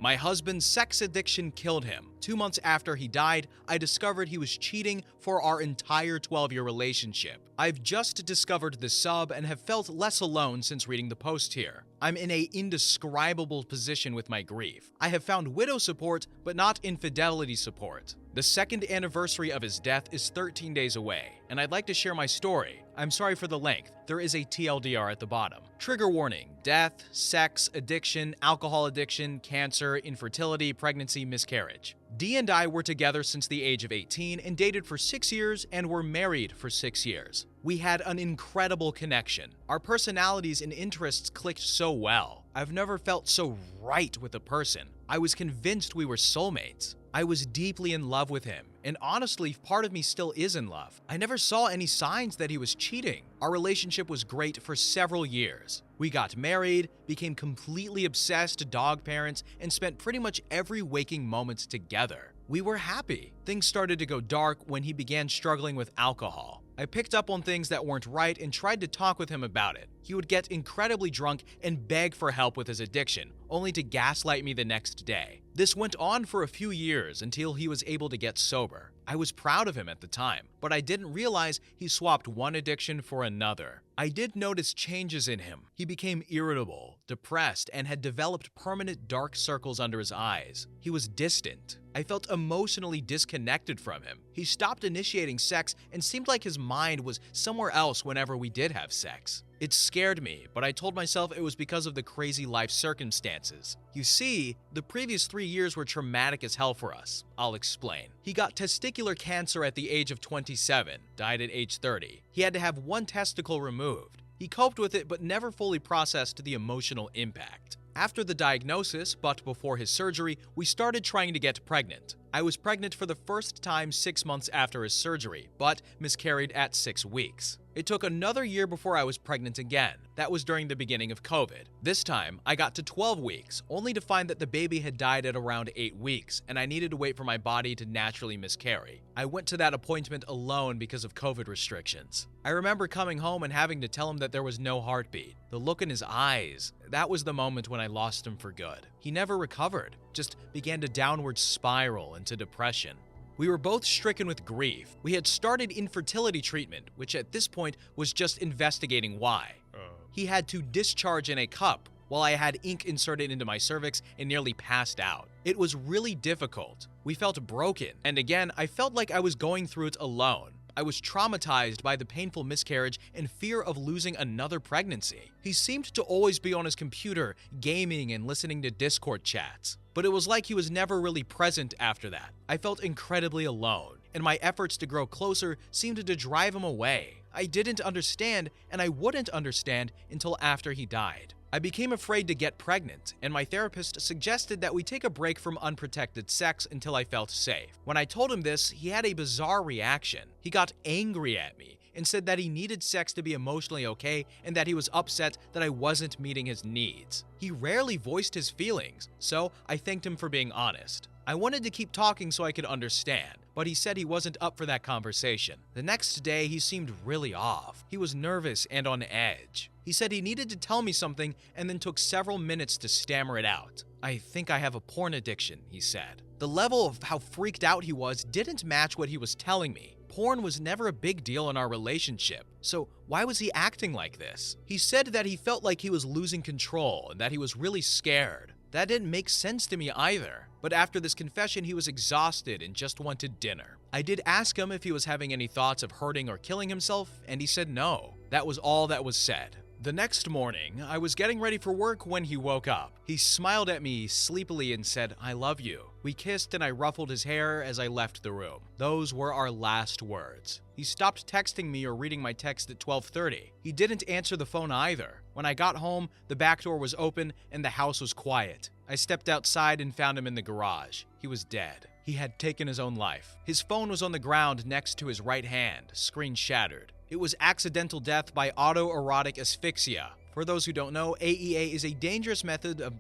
My husband's sex addiction killed him. 2 months after he died, I discovered he was cheating for our entire 12-year relationship. I've just discovered the sub and have felt less alone since reading the post here. I'm in an indescribable position with my grief. I have found widow support, but not infidelity support. The second anniversary of his death is 13 days away, and I'd like to share my story. I'm sorry for the length. There is a TLDR at the bottom. Trigger warning: death, sex, addiction, alcohol addiction, cancer, infertility, pregnancy, miscarriage. Dee and I were together since the age of 18 and dated for 6 years and were married for 6 years. We had an incredible connection. Our personalities and interests clicked so well. I've never felt so right with a person. I was convinced we were soulmates. I was deeply in love with him, and honestly, part of me still is in love. I never saw any signs that he was cheating. Our relationship was great for several years. We got married, became completely obsessed dog parents, and spent pretty much every waking moment together. We were happy. Things started to go dark when he began struggling with alcohol. I picked up on things that weren't right and tried to talk with him about it. He would get incredibly drunk and beg for help with his addiction, only to gaslight me the next day. This went on for a few years until he was able to get sober. I was proud of him at the time, but I didn't realize he swapped one addiction for another. I did notice changes in him. He became irritable, depressed, and had developed permanent dark circles under his eyes. He was distant. I felt emotionally disconnected from him. He stopped initiating sex and seemed like his mind was somewhere else whenever we did have sex. It scared me, but I told myself it was because of the crazy life circumstances. You see, the previous 3 years were traumatic as hell for us. I'll explain. He got testicular cancer at the age of 27, died at age 30. He had to have one testicle removed. He coped with it but never fully processed the emotional impact. After the diagnosis, but before his surgery, we started trying to get pregnant. I was pregnant for the first time 6 months after his surgery, but miscarried at 6 weeks. It took another year before I was pregnant again. That was during the beginning of COVID. This time, I got to 12 weeks, only to find that the baby had died at around 8 weeks, and I needed to wait for my body to naturally miscarry. I went to that appointment alone because of COVID restrictions. I remember coming home and having to tell him that there was no heartbeat. The look in his eyes, that was the moment when I lost him for good. He never recovered, just began to downward spiral into depression. We were both stricken with grief. We had started infertility treatment, which at this point was just investigating why. He had to discharge in a cup, while I had ink inserted into my cervix and nearly passed out. It was really difficult. We felt broken, and again, I felt like I was going through it alone. I was traumatized by the painful miscarriage and fear of losing another pregnancy. He seemed to always be on his computer, gaming and listening to Discord chats. But it was like he was never really present after that. I felt incredibly alone, and my efforts to grow closer seemed to drive him away. I didn't understand, and I wouldn't understand until after he died. I became afraid to get pregnant, and my therapist suggested that we take a break from unprotected sex until I felt safe. When I told him this, he had a bizarre reaction. He got angry at me and said that he needed sex to be emotionally okay and that he was upset that I wasn't meeting his needs. He rarely voiced his feelings, so I thanked him for being honest. I wanted to keep talking so I could understand, but he said he wasn't up for that conversation. The next day, he seemed really off. He was nervous and on edge. He said he needed to tell me something and then took several minutes to stammer it out. "I think I have a porn addiction," he said. The level of how freaked out he was didn't match what he was telling me. Porn was never a big deal in our relationship, so why was he acting like this? He said that he felt like he was losing control and that he was really scared. That didn't make sense to me either. But after this confession, he was exhausted and just wanted dinner. I did ask him if he was having any thoughts of hurting or killing himself, and he said no. That was all that was said. The next morning, I was getting ready for work when he woke up. He smiled at me sleepily and said, "I love you." We kissed and I ruffled his hair as I left the room. Those were our last words. He stopped texting me or reading my text at 12:30. He didn't answer the phone either. When I got home, the back door was open and the house was quiet. I stepped outside and found him in the garage. He was dead. He had taken his own life. His phone was on the ground next to his right hand, screen shattered. It was accidental death by autoerotic asphyxia. For those who don't know, AEA is a dangerous method of...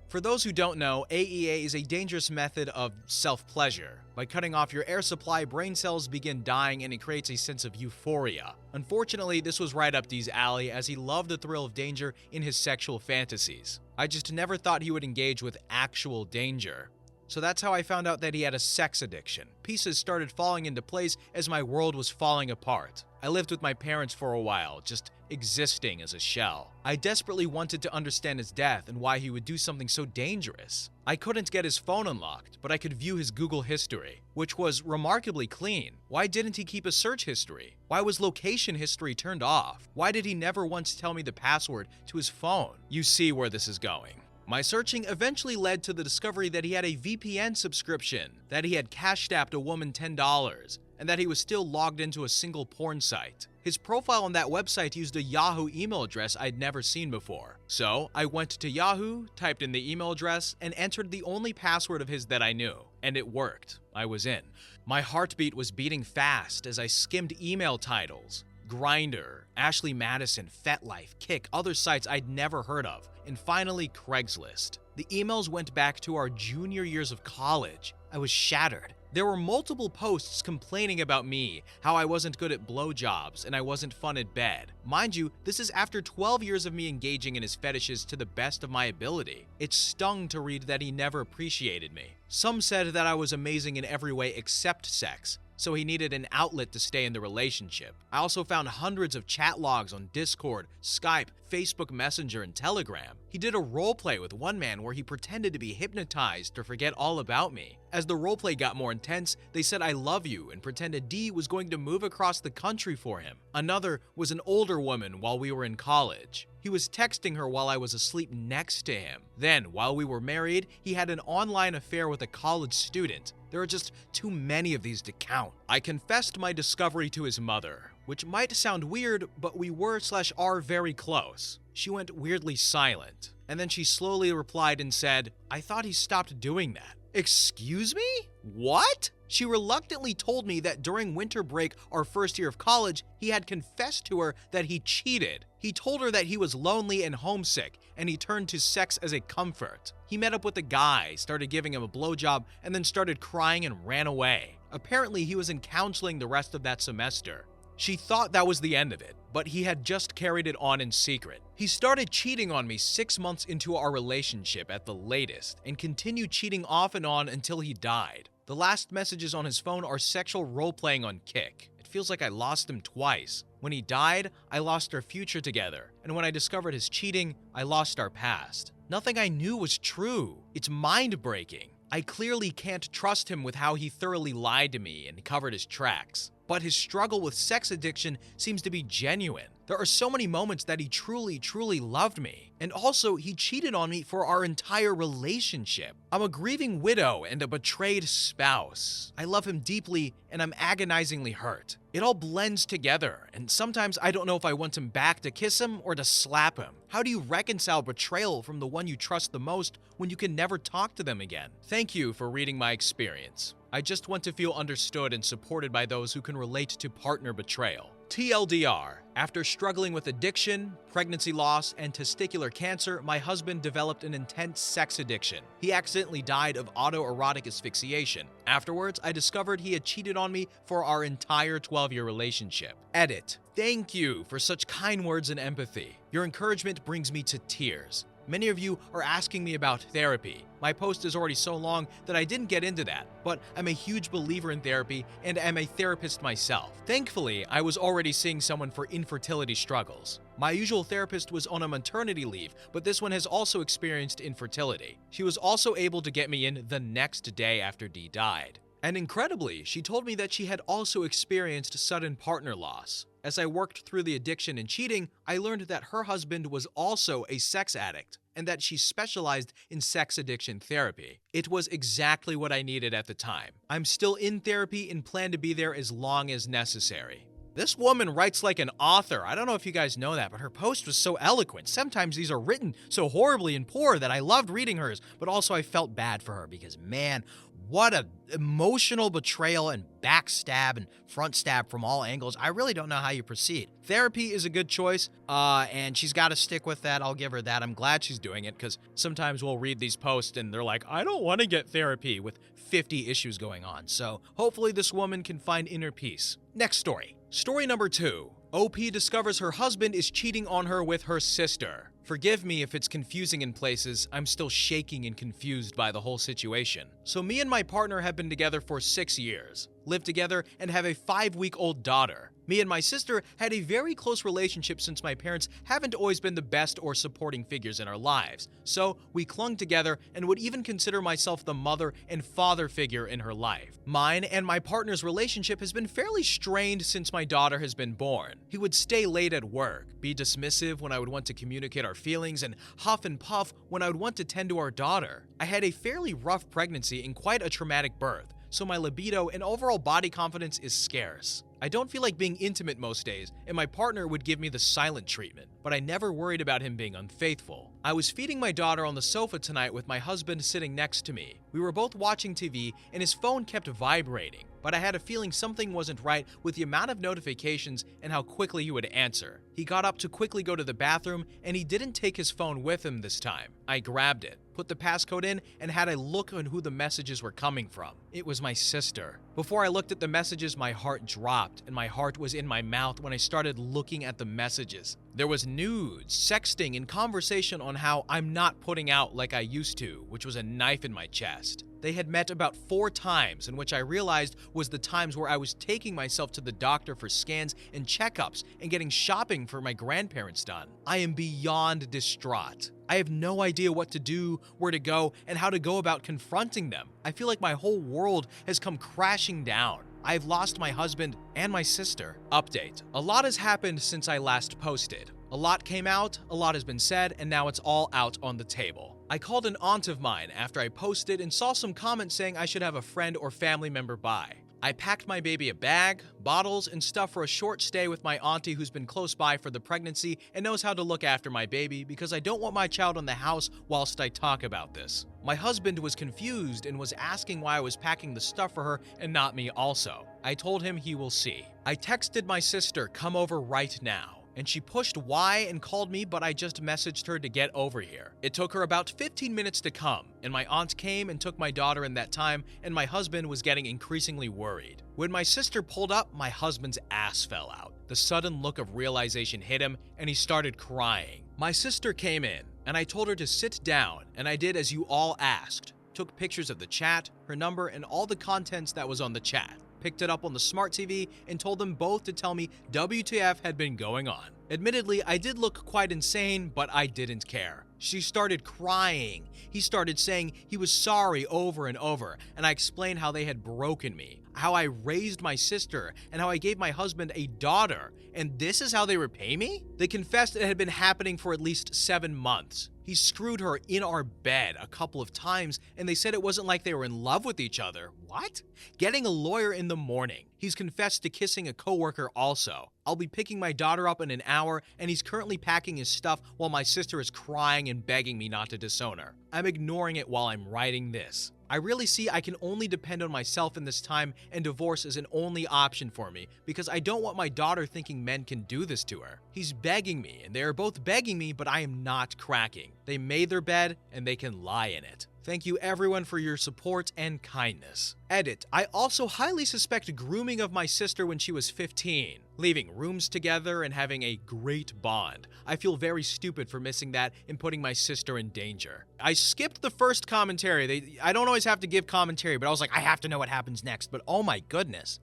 For those who don't know, AEA is a dangerous method of self-pleasure. By cutting off your air supply, brain cells begin dying and it creates a sense of euphoria. Unfortunately, this was right up Dee's alley as he loved the thrill of danger in his sexual fantasies. I just never thought he would engage with actual danger. So that's how I found out that he had a sex addiction. Pieces started falling into place as my world was falling apart. I lived with my parents for a while, just existing as a shell. I desperately wanted to understand his death and why he would do something so dangerous. I couldn't get his phone unlocked, but I could view his Google history, which was remarkably clean. Why didn't he keep a search history? Why was location history turned off? Why did he never once tell me the password to his phone? You see where this is going. My searching eventually led to the discovery that he had a VPN subscription, that he had cash-apped a woman $10, and that he was still logged into a single porn site. His profile on that website used a Yahoo email address I'd never seen before. So I went to Yahoo, typed in the email address, and entered the only password of his that I knew. And it worked. I was in. My heartbeat was beating fast as I skimmed email titles. Grindr, Ashley Madison, FetLife, Kick, other sites I'd never heard of, and finally Craigslist. The emails went back to our junior years of college. I was shattered. There were multiple posts complaining about me, how I wasn't good at blowjobs and I wasn't fun at bed. Mind you, this is after 12 years of me engaging in his fetishes to the best of my ability. It stung to read that he never appreciated me. Some said that I was amazing in every way except sex, so he needed an outlet to stay in the relationship. I also found hundreds of chat logs on Discord, Skype, Facebook Messenger, and Telegram. He did a roleplay with one man where he pretended to be hypnotized to forget all about me. As the roleplay got more intense, they said I love you and pretended Dee was going to move across the country for him. Another was an older woman while we were in college. He was texting her while I was asleep next to him. Then, while we were married, he had an online affair with a college student. There are just too many of these to count. I confessed my discovery to his mother, which might sound weird, but we were/are very close. She went weirdly silent, and then she slowly replied and said, "I thought he stopped doing that." Excuse me? What? She reluctantly told me that during winter break our first year of college, he had confessed to her that he cheated. He told her that he was lonely and homesick, and he turned to sex as a comfort. He met up with a guy, started giving him a blowjob, and then started crying and ran away. Apparently, he was in counseling the rest of that semester. She thought that was the end of it, but he had just carried it on in secret. He started cheating on me 6 months into our relationship at the latest, and continued cheating off and on until he died. The last messages on his phone are sexual role-playing on Kick. It feels like I lost him twice. When he died, I lost our future together, and when I discovered his cheating, I lost our past. Nothing I knew was true. It's mind-breaking. I clearly can't trust him with how he thoroughly lied to me and covered his tracks. But his struggle with sex addiction seems to be genuine. There are so many moments that he truly, truly loved me. And also, he cheated on me for our entire relationship. I'm a grieving widow and a betrayed spouse. I love him deeply, and I'm agonizingly hurt. It all blends together, and sometimes I don't know if I want him back to kiss him or to slap him. How do you reconcile betrayal from the one you trust the most when you can never talk to them again? Thank you for reading my experience. I just want to feel understood and supported by those who can relate to partner betrayal. TLDR, after struggling with addiction, pregnancy loss, and testicular cancer, my husband developed an intense sex addiction. He accidentally died of autoerotic asphyxiation. Afterwards, I discovered he had cheated on me for our entire 12-year relationship. Edit. Thank you for such kind words and empathy. Your encouragement brings me to tears. Many of you are asking me about therapy. My post is already so long that I didn't get into that, but I'm a huge believer in therapy and am a therapist myself. Thankfully, I was already seeing someone for infertility struggles. My usual therapist was on a maternity leave, but this one has also experienced infertility. She was also able to get me in the next day after Dee died. And incredibly, she told me that she had also experienced sudden partner loss. As I worked through the addiction and cheating, I learned that her husband was also a sex addict and that she specialized in sex addiction therapy. It was exactly what I needed at the time. I'm still in therapy and plan to be there as long as necessary. This woman writes like an author. I don't know if you guys know that, but her post was so eloquent. Sometimes these are written so horribly and poor that I loved reading hers, but also I felt bad for her because, man, what a emotional betrayal and backstab and front stab from all angles. I really don't know how you proceed. Therapy is a good choice, and she's got to stick with that. I'll give her that. I'm glad she's doing it because sometimes we'll read these posts and they're like, I don't want to get therapy with 50 issues going on. So hopefully this woman can find inner peace. Next story. Story number 2. OP discovers her husband is cheating on her with her sister. Forgive me if it's confusing in places, I'm still shaking and confused by the whole situation. So me and my partner have been together for 6 years, live together, and have a 5-week-old daughter. Me and my sister had a very close relationship since my parents haven't always been the best or supporting figures in our lives. So we clung together and would even consider myself the mother and father figure in her life. Mine and my partner's relationship has been fairly strained since my daughter has been born. He would stay late at work, be dismissive when I would want to communicate our feelings, and huff and puff when I would want to tend to our daughter. I had a fairly rough pregnancy and quite a traumatic birth, so my libido and overall body confidence is scarce. I don't feel like being intimate most days, and my partner would give me the silent treatment, but I never worried about him being unfaithful. I was feeding my daughter on the sofa tonight with my husband sitting next to me. We were both watching TV, and his phone kept vibrating, but I had a feeling something wasn't right with the amount of notifications and how quickly he would answer. He got up to quickly go to the bathroom, and he didn't take his phone with him this time. I grabbed it, put the passcode in, and had a look on who the messages were coming from. It was my sister. Before I looked at the messages, my heart dropped, and my heart was in my mouth when I started looking at the messages. There was nudes, sexting, and conversation on how I'm not putting out like I used to, which was a knife in my chest. They had met about 4 times, in which I realized was the times where I was taking myself to the doctor for scans and checkups and getting shopping for my grandparents done. I am beyond distraught. I have no idea what to do, where to go, and how to go about confronting them. I feel like my whole world has come crashing down. I've lost my husband and my sister. Update. A lot has happened since I last posted. A lot came out, a lot has been said, and now it's all out on the table. I called an aunt of mine after I posted and saw some comments saying I should have a friend or family member by. I packed my baby a bag, bottles, and stuff for a short stay with my auntie who's been close by for the pregnancy and knows how to look after my baby because I don't want my child in the house whilst I talk about this. My husband was confused and was asking why I was packing the stuff for her and not me also. I told him he will see. I texted my sister, come over right now. And she pushed Y and called me, but I just messaged her to get over here. It took her about 15 minutes to come, and my aunt came and took my daughter in that time, and my husband was getting increasingly worried. When my sister pulled up, my husband's ass fell out. The sudden look of realization hit him, and he started crying. My sister came in, and I told her to sit down, and I did as you all asked. Took pictures of the chat, her number, and all the contents that was on the chat. Picked it up on the smart TV and told them both to tell me WTF had been going on. Admittedly, I did look quite insane, but I didn't care. She started crying. He started saying he was sorry over and over, and I explained how they had broken me, how I raised my sister, and how I gave my husband a daughter, and this is how they repay me? They confessed it had been happening for at least 7 months. He screwed her in our bed a couple of times, and they said it wasn't like they were in love with each other. What? Getting a lawyer in the morning. He's confessed to kissing a coworker also. I'll be picking my daughter up in an hour, and he's currently packing his stuff while my sister is crying and begging me not to disown her. I'm ignoring it while I'm writing this. I really see I can only depend on myself in this time, and divorce is an only option for me because I don't want my daughter thinking men can do this to her. He's begging me, and they are both begging me, but I am not cracking. They made their bed, and they can lie in it. Thank you everyone for your support and kindness. Edit. I also highly suspect grooming of my sister when she was 15. Leaving rooms together and having a great bond. I feel very stupid for missing that and putting my sister in danger. I skipped the first commentary. I don't always have to give commentary, but I was like, I have to know what happens next. But oh my goodness.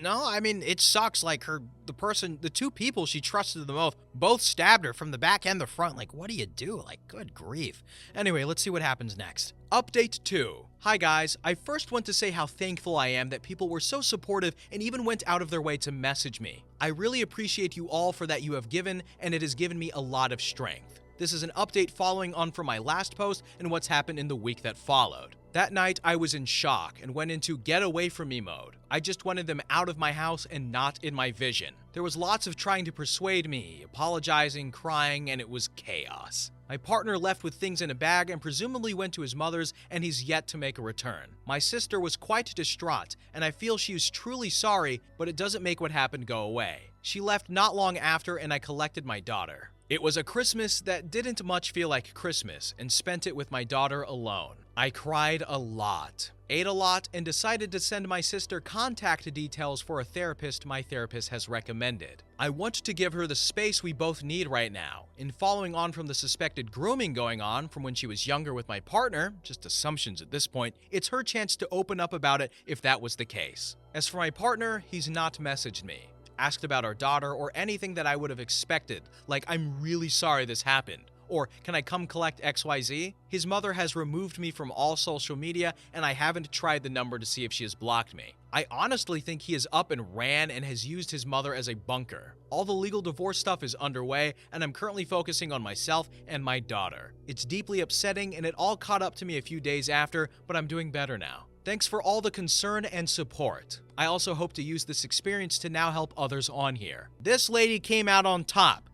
No, I mean, it sucks. Like the 2 people she trusted the most, both stabbed her from the back and the front. Like, what do you do? Like, good grief. Anyway, let's see what happens next. Update 2. Hi guys, I first want to say how thankful I am that people were so supportive and even went out of their way to message me. I really appreciate you all for that you have given, and it has given me a lot of strength. This is an update following on from my last post and what's happened in the week that followed. That night, I was in shock and went into get away from me mode. I just wanted them out of my house and not in my vision. There was lots of trying to persuade me, apologizing, crying, and it was chaos. My partner left with things in a bag and presumably went to his mother's, and he's yet to make a return. My sister was quite distraught, and I feel she was truly sorry, but it doesn't make what happened go away. She left not long after, and I collected my daughter. It was a Christmas that didn't much feel like Christmas, and spent it with my daughter alone. I cried a lot, ate a lot, and decided to send my sister contact details for a therapist my therapist has recommended. I want to give her the space we both need right now. In following on from the suspected grooming going on from when she was younger with my partner, just assumptions at this point, it's her chance to open up about it if that was the case. As for my partner, he's not messaged me, asked about our daughter, or anything that I would have expected, like I'm really sorry this happened, or can I come collect XYZ? His mother has removed me from all social media, and I haven't tried the number to see if she has blocked me. I honestly think he is up and ran and has used his mother as a bunker. All the legal divorce stuff is underway, and I'm currently focusing on myself and my daughter. It's deeply upsetting, and it all caught up to me a few days after, but I'm doing better now. Thanks for all the concern and support. I also hope to use this experience to now help others on here. This lady came out on top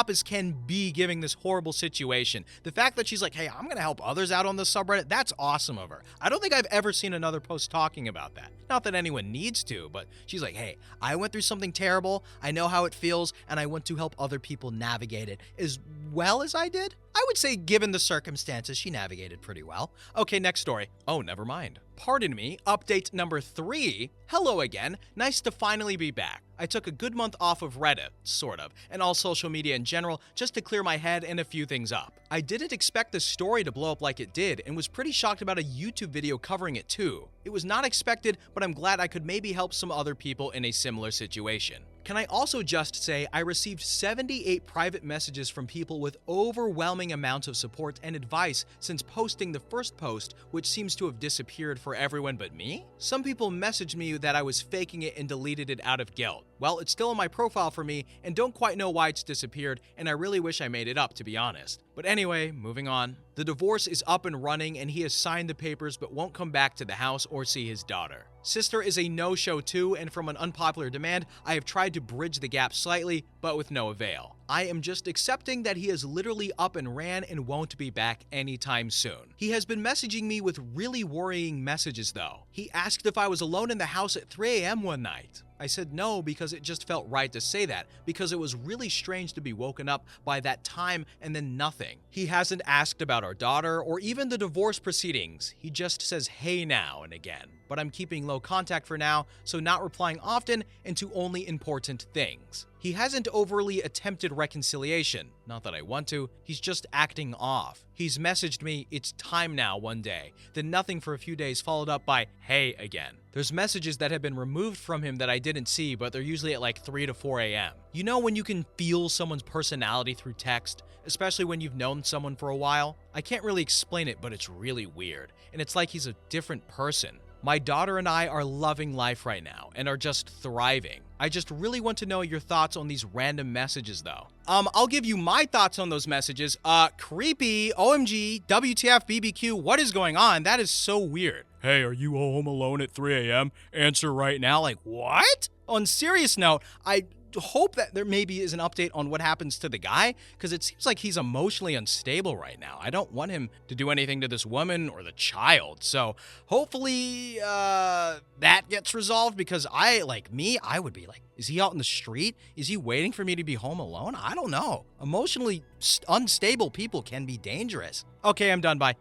as can be, giving this horrible situation. The fact that she's like, hey, I'm gonna help others out on this subreddit, that's awesome of her. I don't think I've ever seen another post talking about that. Not that anyone needs to, but she's like, hey, I went through something terrible, I know how it feels, and I want to help other people navigate it as well as I did. I would say, given the circumstances, she navigated pretty well. Okay, next story. Oh, never mind. Pardon me, update number 3. Hello again, nice to finally be back. I took a good month off of Reddit, sort of, and all social media in general, just to clear my head and a few things up. I didn't expect the story to blow up like it did, and was pretty shocked about a YouTube video covering it too. It was not expected, but I'm glad I could maybe help some other people in a similar situation. Can I also just say I received 78 private messages from people with overwhelming amounts of support and advice since posting the first post, which seems to have disappeared for everyone but me? Some people messaged me that I was faking it and deleted it out of guilt. Well, it's still in my profile for me and don't quite know why it's disappeared, and I really wish I made it up, to be honest. But anyway, moving on. The divorce is up and running and he has signed the papers but won't come back to the house or see his daughter. Sister is a no-show too, and from an unpopular demand, I have tried to bridge the gap slightly, but with no avail. I am just accepting that he is literally up and ran and won't be back anytime soon. He has been messaging me with really worrying messages though. He asked if I was alone in the house at 3 a.m. one night. I said no because it just felt right to say that, because it was really strange to be woken up by that time and then nothing. He hasn't asked about our daughter or even the divorce proceedings. He just says hey now and again. But I'm keeping low contact for now, so not replying often and to only important things. He hasn't overly attempted reconciliation, not that I want to, he's just acting off. He's messaged me, it's time now one day, then nothing for a few days followed up by hey again. There's messages that have been removed from him that I didn't see, but they're usually at like 3 to 4 a.m. You know when you can feel someone's personality through text, especially when you've known someone for a while? I can't really explain it, but it's really weird, and it's like he's a different person. My daughter and I are loving life right now and are just thriving. I just really want to know your thoughts on these random messages though. I'll give you my thoughts on those messages. Creepy, OMG, WTF, BBQ, what is going on? That is so weird. Hey, are you home alone at 3 a.m.? Answer right now. Like, what? On serious note, I hope that there maybe is an update on what happens to the guy, because it seems like he's emotionally unstable right now. I don't want him to do anything to this woman or the child, so hopefully that gets resolved, because I would be like, is he out in the street? Is he waiting for me to be home alone? I don't know. Emotionally unstable people can be dangerous. Okay, I'm done. Bye.